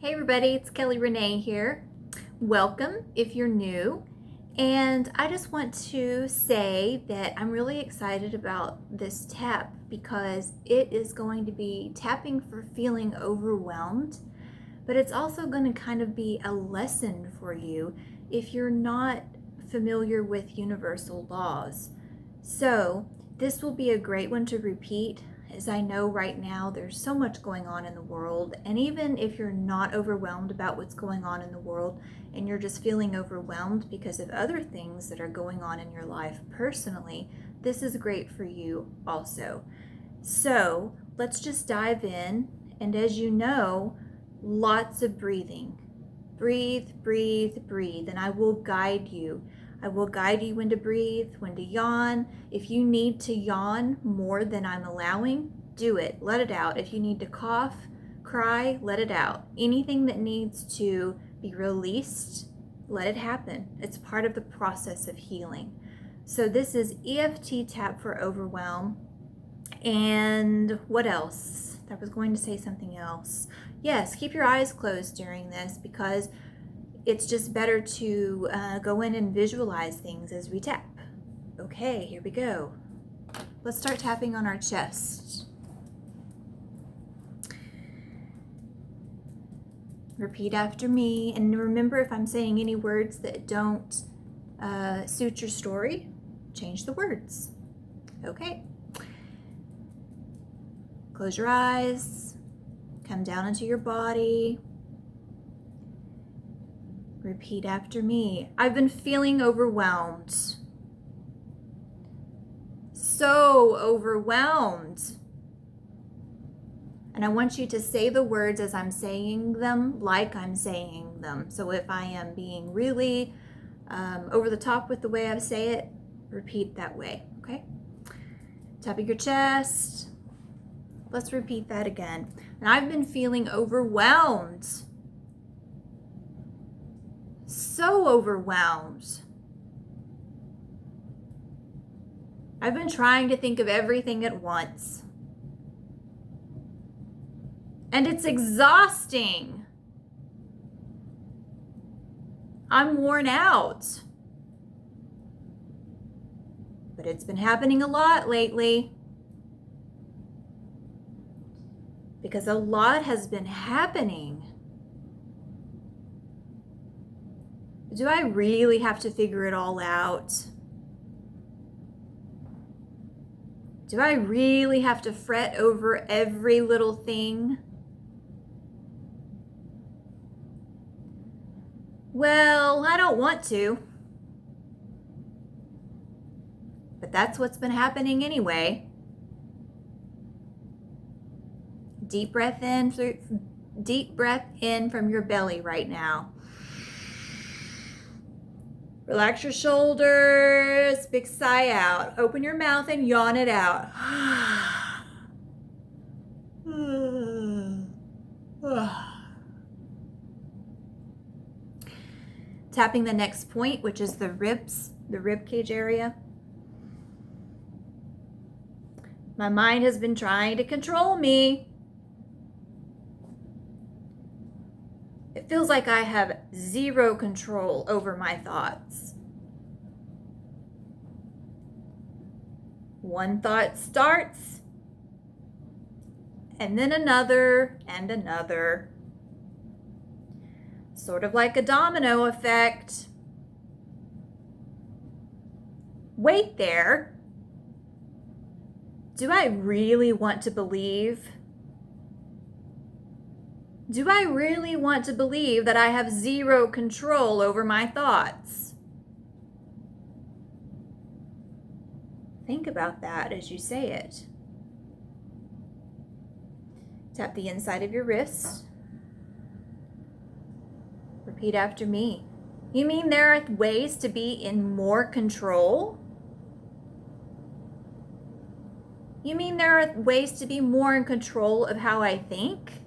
Hey everybody, it's Kelly Renee here. Welcome if you're new. And I just want to say that I'm really excited about this tap because it is going to be tapping for feeling overwhelmed, but it's also going to kind of be a lesson for you if you're not familiar with universal laws. So this will be a great one to repeat, as I know right now there's so much going on in the world, and even if you're not overwhelmed about what's going on in the world and you're just feeling overwhelmed because of other things that are going on in your life personally, this is great for you also. So let's just dive in, and as you know, lots of breathing. Breathe, breathe, breathe, and I will guide you. I will guide you when to breathe, when to yawn. If you need to yawn more than I'm allowing, do it. Let it out. If you need to cough, cry, let it out. Anything that needs to be released, let it happen. It's part of the process of healing. So this is EFT tap for overwhelm. And what else? I was going to say something else. Yes, keep your eyes closed during this because it's just better to go in and visualize things as we tap. Okay, here we go. Let's start tapping on our chest. Repeat after me, and remember, if I'm saying any words that don't suit your story, change the words. Okay. Close your eyes, come down into your body. Repeat after me. I've been feeling overwhelmed. So overwhelmed. And I want you to say the words as I'm saying them, like I'm saying them. So if I am being really over the top with the way I say it, repeat that way, okay? Tapping your chest. Let's repeat that again. And I've been feeling overwhelmed. So overwhelmed. I've been trying to think of everything at once. And it's exhausting. I'm worn out. But it's been happening a lot lately. Because a lot has been happening. Do I really have to figure it all out? Do I really have to fret over every little thing? Well, I don't want to. But that's what's been happening anyway. Deep breath in from your belly right now. Relax your shoulders, big sigh out. Open your mouth and yawn it out. Tapping the next point, which is the ribs, the rib cage area. My mind has been trying to control me. It feels like I have zero control over my thoughts. One thought starts, and then another and another. Sort of like a domino effect. Wait there. Do I really want to believe? Do I really want to believe that I have zero control over my thoughts? Think about that as you say it. Tap the inside of your wrist. Repeat after me. You mean there are ways to be in more control? You mean there are ways to be more in control of how I think?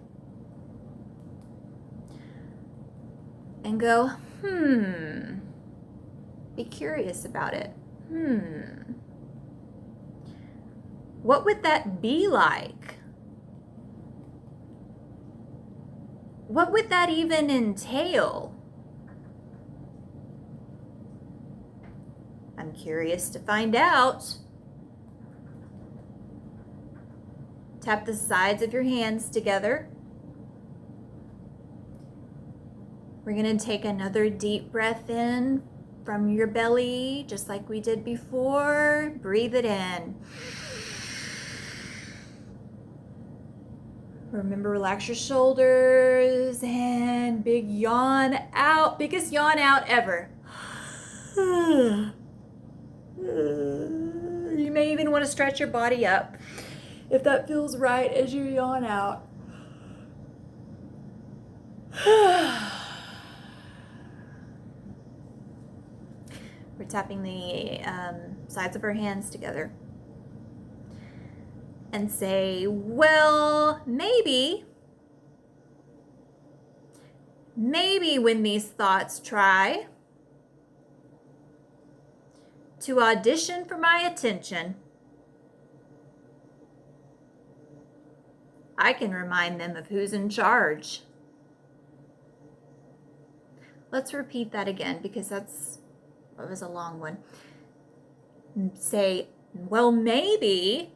And go, Be curious about it. What would that be like? What would that even entail? I'm curious to find out. Tap the sides of your hands together. We're going to take another deep breath in from your belly, just like we did before. Breathe it in. Remember, relax your shoulders and big yawn out. Biggest yawn out ever. You may even want to stretch your body up if that feels right as you yawn out. We're tapping the sides of our hands together and say, well, maybe when these thoughts try to audition for my attention, I can remind them of who's in charge. Let's repeat that again because that was a long one. Say, well, maybe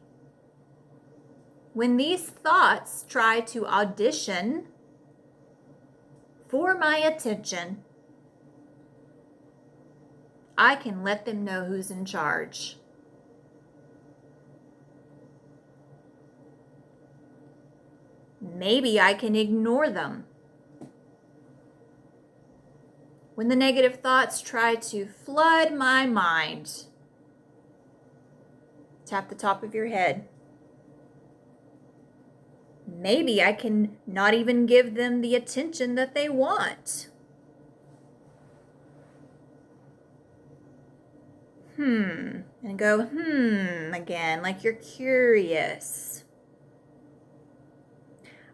when these thoughts try to audition for my attention, I can let them know who's in charge. Maybe I can ignore them. When the negative thoughts try to flood my mind, tap the top of your head. Maybe I can not even give them the attention that they want. And go, again, like you're curious.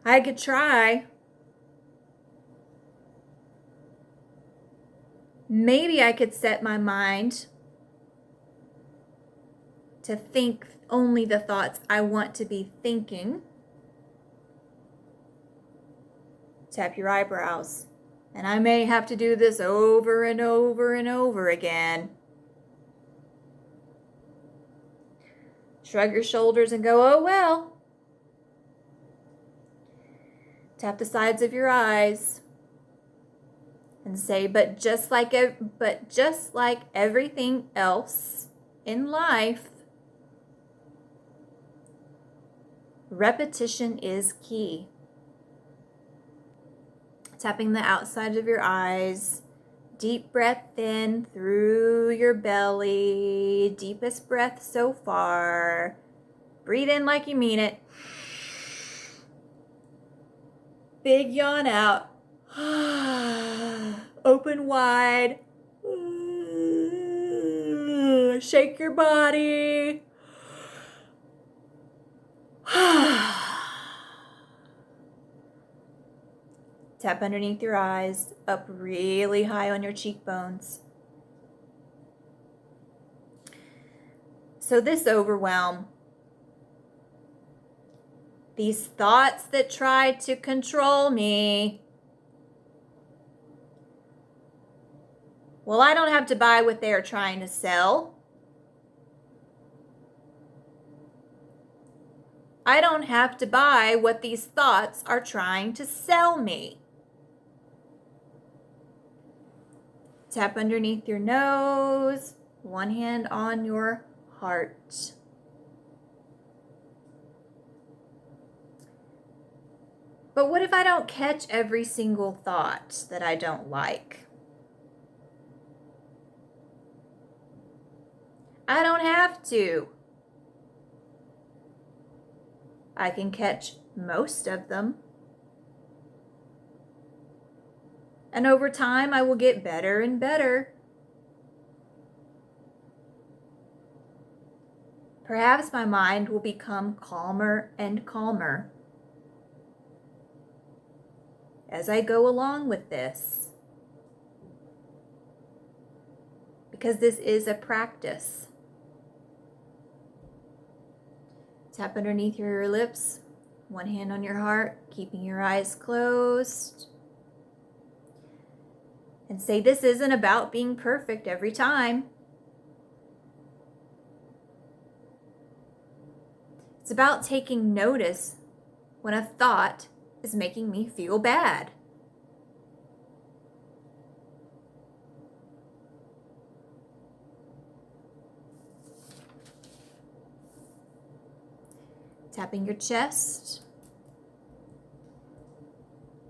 I could try. Maybe I could set my mind to think only the thoughts I want to be thinking. Tap your eyebrows. And I may have to do this over and over and over again. Shrug your shoulders and go, oh well. Tap the sides of your eyes and say, but just like everything else in life, repetition is key. Tapping the outside of your eyes. Deep breath in through your belly. Deepest breath so far. Breathe in like you mean it. Big yawn out. Open wide. Shake your body. Tap underneath your eyes, up really high on your cheekbones. So this overwhelm, these thoughts that try to control me, well, I don't have to buy what they are trying to sell. I don't have to buy what these thoughts are trying to sell me. Tap underneath your nose, one hand on your heart. But what if I don't catch every single thought that I don't like? I don't have to. I can catch most of them. And over time, I will get better and better. Perhaps my mind will become calmer and calmer as I go along with this. Because this is a practice. Tap underneath your lips One hand on your heart, keeping your eyes closed. And say, this isn't about being perfect every time. It's about taking notice when a thought is making me feel bad. Tapping your chest.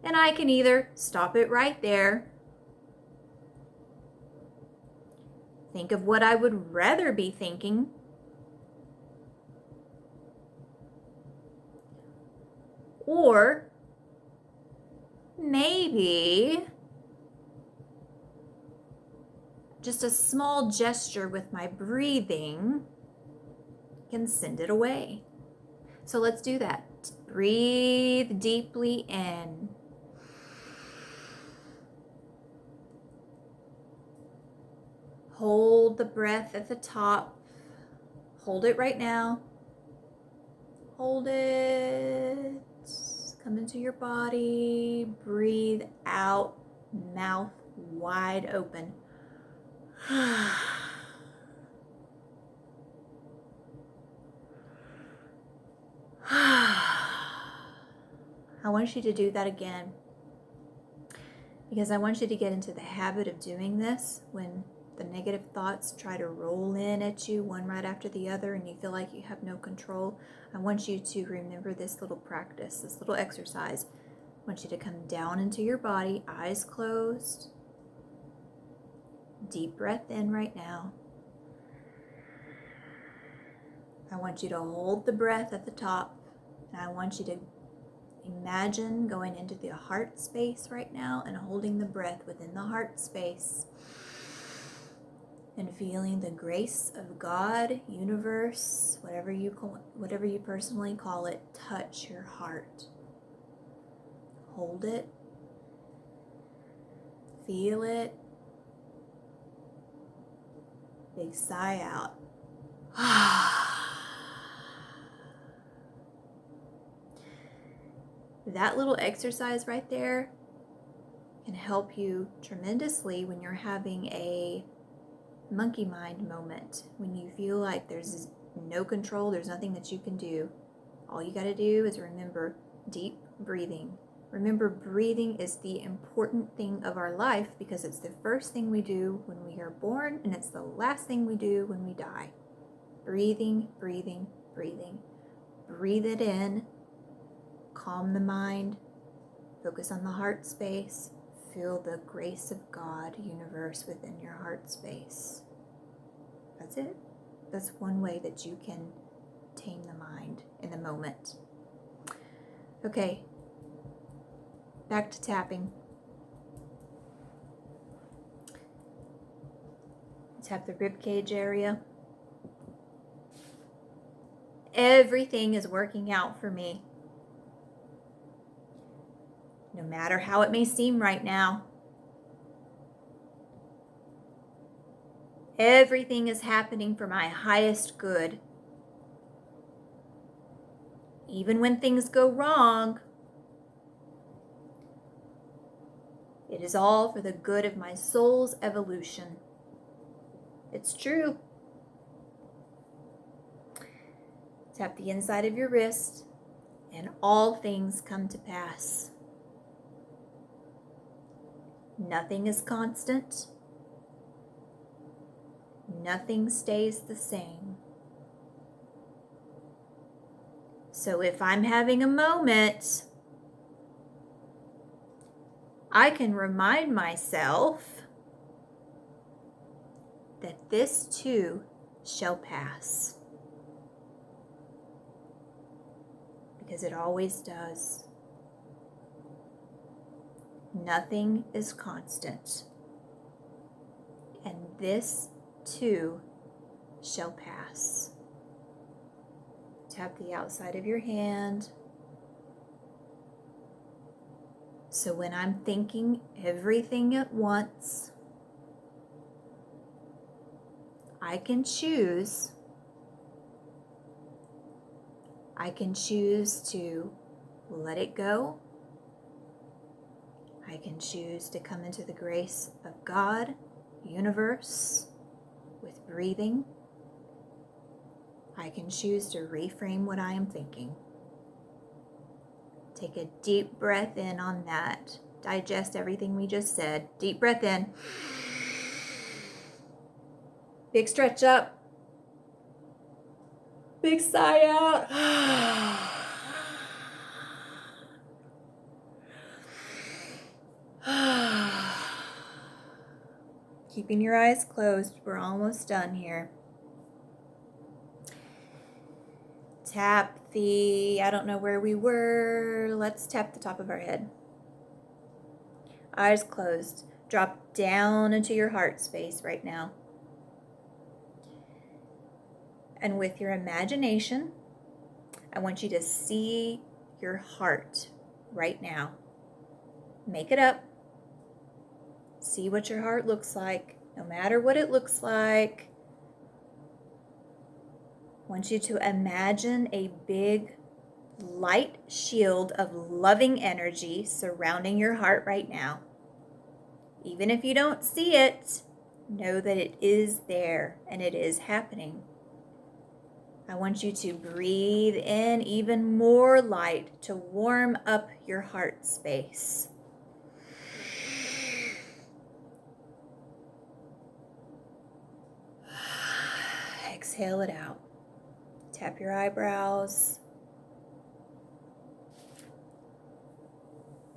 And I can either stop it right there. Think of what I would rather be thinking. Or maybe just a small gesture with my breathing can send it away. So let's do that. Breathe deeply in. Hold the breath at the top. Hold it right now. Hold it. Come into your body. Breathe out. Mouth wide open. I want you to do that again, because I want you to get into the habit of doing this when the negative thoughts try to roll in at you one right after the other and you feel like you have no control. I want you to remember this little practice, this little exercise. I want you to come down into your body, eyes closed. Deep breath in right now. I want you to hold the breath at the top, and I want you to imagine going into the heart space right now and holding the breath within the heart space and feeling the grace of God, universe, whatever you personally call it, touch your heart. Hold it. Feel it. Big sigh out. That little exercise right there can help you tremendously when you're having a monkey mind moment, when you feel like there's no control, there's nothing that you can do. All you got to do is remember deep breathing. Remember, breathing is the important thing of our life because it's the first thing we do when we are born and it's the last thing we do when we die. Breathing, breathing, breathing. Breathe it in. Calm the mind. Focus on the heart space. Feel the grace of God, universe within your heart space. That's it. That's one way that you can tame the mind in the moment. Okay, back to tapping. Tap the rib cage area. Everything is working out for me. No matter how it may seem right now. Everything is happening for my highest good. Even when things go wrong, it is all for the good of my soul's evolution. It's true. Tap the inside of your wrist, and all things come to pass. Nothing is constant. Nothing stays the same. So if I'm having a moment, I can remind myself that this too shall pass. Because it always does. Nothing is constant. And this too shall pass. Tap the outside of your hand. So when I'm thinking everything at once, I can choose to let it go. I can choose to come into the grace of God, universe, with breathing. I can choose to reframe what I am thinking. Take a deep breath in on that. Digest everything we just said. Deep breath in. Big stretch up. Big sigh out. Keeping your eyes closed. We're almost done here. Tap I don't know where we were. Let's tap the top of our head. Eyes closed. Drop down into your heart space right now. And with your imagination, I want you to see your heart right now. Make it up. See what your heart looks like, no matter what it looks like. I want you to imagine a big light shield of loving energy surrounding your heart right now. Even if you don't see it, know that it is there and it is happening. I want you to breathe in even more light to warm up your heart space. Exhale it out. Tap your eyebrows.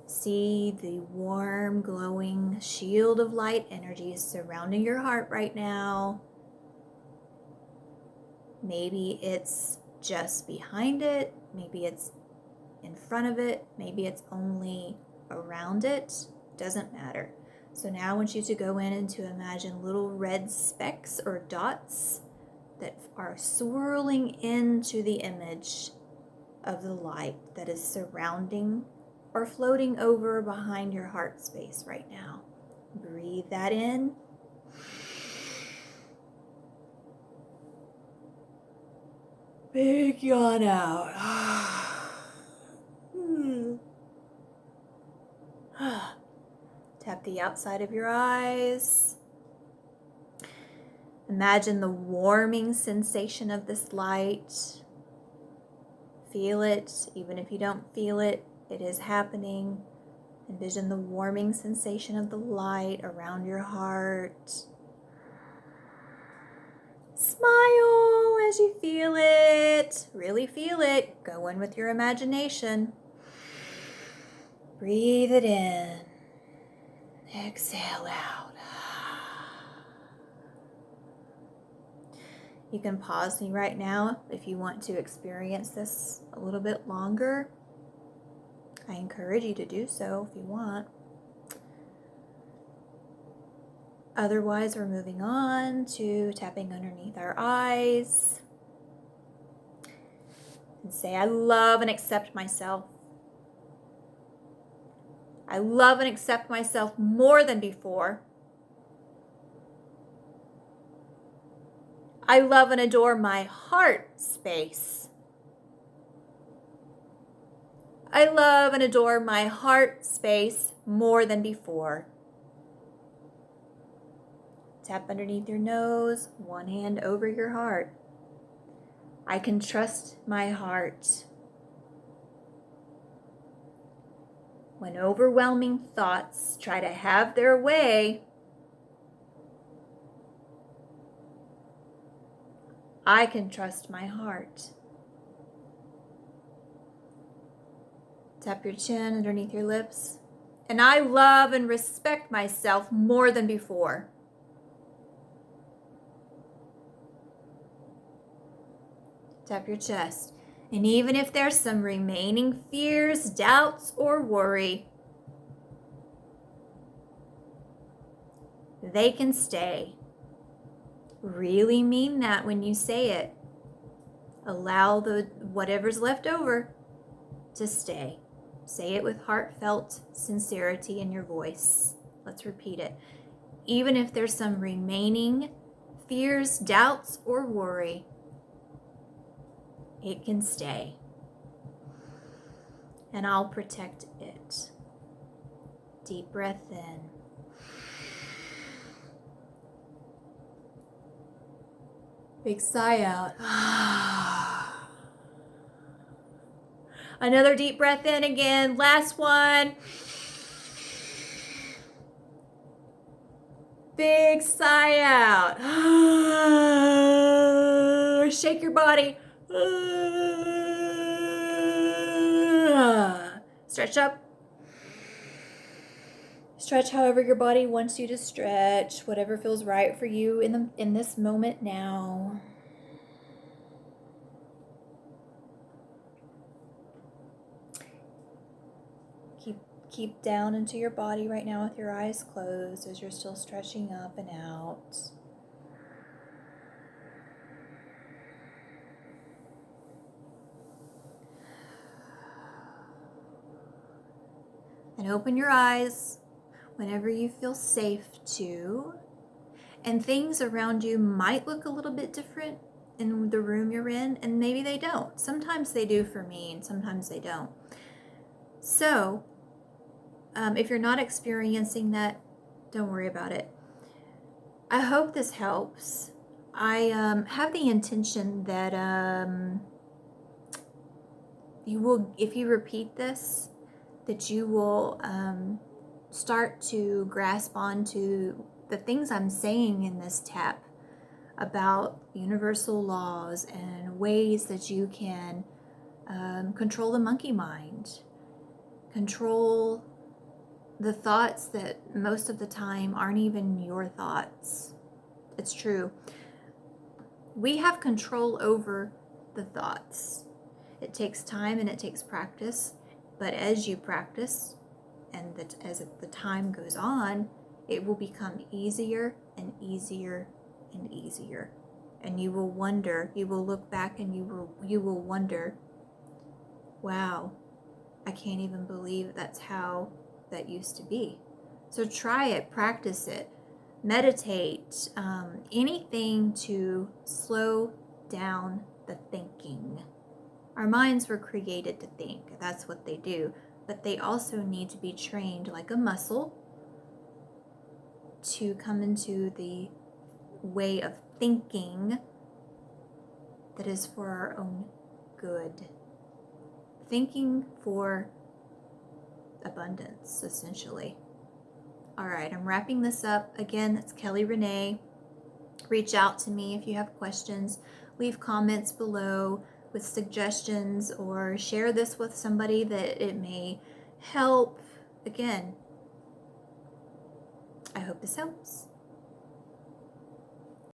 See the warm, glowing shield of light energy surrounding your heart right now. Maybe it's just behind it. Maybe it's in front of it. Maybe it's only around it. Doesn't matter. So now I want you to go in and to imagine little red specks or dots that are swirling into the image of the light that is surrounding or floating over behind your heart space right now. Breathe that in. Big yawn out. Tap the outside of your eyes. Imagine the warming sensation of this light. Feel it, even if you don't feel it, it is happening. Envision the warming sensation of the light around your heart. Smile as you feel it. Really feel it. Go in with your imagination. Breathe it in. Exhale out. You can pause me right now if you want to experience this a little bit longer. I encourage you to do so if you want. Otherwise, we're moving on to tapping underneath our eyes. And say, I love and accept myself. I love and accept myself more than before. I love and adore my heart space. I love and adore my heart space more than before. Tap underneath your nose, one hand over your heart. I can trust my heart. When overwhelming thoughts try to have their way, I can trust my heart. Tap your chin underneath your lips. And I love and respect myself more than before. Tap your chest. And even if there's some remaining fears, doubts, or worry, they can stay. Really mean that when you say it. Allow whatever's left over to stay. Say it with heartfelt sincerity in your voice. Let's repeat it. Even if there's some remaining fears, doubts, or worry, it can stay. and I'll protect it. Deep breath in. Big sigh out. Another deep breath in again. Last one. Big sigh out. Shake your body. Stretch up. Stretch however your body wants you to stretch, whatever feels right for you in this moment now. Keep down into your body right now with your eyes closed as you're still stretching up and out. And open your eyes whenever you feel safe to. And things around you might look a little bit different in the room you're in, and maybe they don't. Sometimes they do for me, and sometimes they don't. So, if you're not experiencing that, don't worry about it. I hope this helps. I have the intention that you will, if you repeat this, that you will start to grasp onto the things I'm saying in this tap about universal laws and ways that you can control the monkey mind, control the thoughts that most of the time aren't even your thoughts. It's true. We have control over the thoughts. It takes time and it takes practice, but as you practice and as the time goes on, it will become easier and easier and easier. And you will wonder, you will look back and you will wonder, wow, I can't even believe that's how that used to be. So try it, practice it, meditate, anything to slow down the thinking. Our minds were created to think. That's what they do. But they also need to be trained like a muscle to come into the way of thinking that is for our own good. Thinking for abundance, essentially. All right, I'm wrapping this up. Again, that's Kelly Renee. Reach out to me if you have questions. Leave comments below with suggestions or share this with somebody that it may help. Again, I hope this helps.